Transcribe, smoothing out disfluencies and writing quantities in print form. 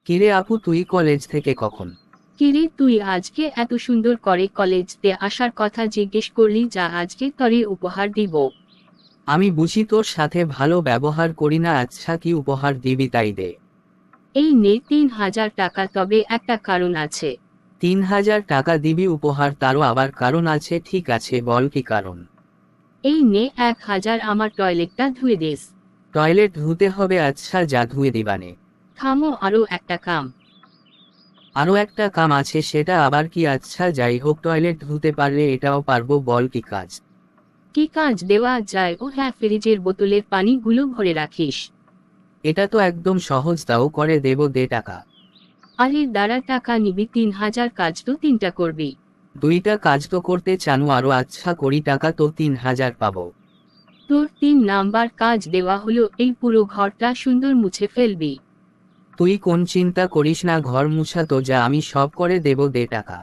কিরে আপু, তুই কলেজ থেকে কখন? কিরে তুই আজকে এত সুন্দর করে কলেজতে আসার কথা জিজ্ঞেস করলি, যা আজকে তরে উপহার দিব। আমি বুঝি তোর সাথে ভালো ব্যবহার করি না, আচ্ছা কি উপহার দিবি তাই দে। এই নে 3,000 টাকা, তবে একটা কারণ আছে। 3,000 টাকা দিবি উপহার? তারও আবার কারণ আছে? ঠিক আছে, বল কি কারণ। এই নে 1,000, আমার টয়লেটটা ধুয়ে দিস। টয়লেট ধুতে হবে? আচ্ছা যা ধুয়ে দিবানে। থামো, আরো একটা কাম। আরও একটা কাম আছে? সেটা আবার কি? আচ্ছা যাই হোক, টয়লেট ধুতে পারলে এটাও পারবো, বল কি কাজ। কি কাজ দেওয়া যায়? ও হ্যাঁ, ফ্রিজের বোতলের পানিগুলো ভরে রাখিস। এটা তো একদম সহজ, দাও করে দেব, দে টাকা। আরে দাঁড়া, টাকা নিবি 3,000, কাজ তো 3টা করবি। 2টা কাজ তো করতে চানু আরো, আচ্ছা করি, টাকা তো 3,000 পাবো। তোর 3 নাম্বার কাজ দেওয়া হলো, এই পুরো ঘরটা সুন্দর মুছে ফেলবি। তুই কোন চিন্তা করিস না, ঘর মুছা তো যা আমি সব করে দেব, দে টাকা।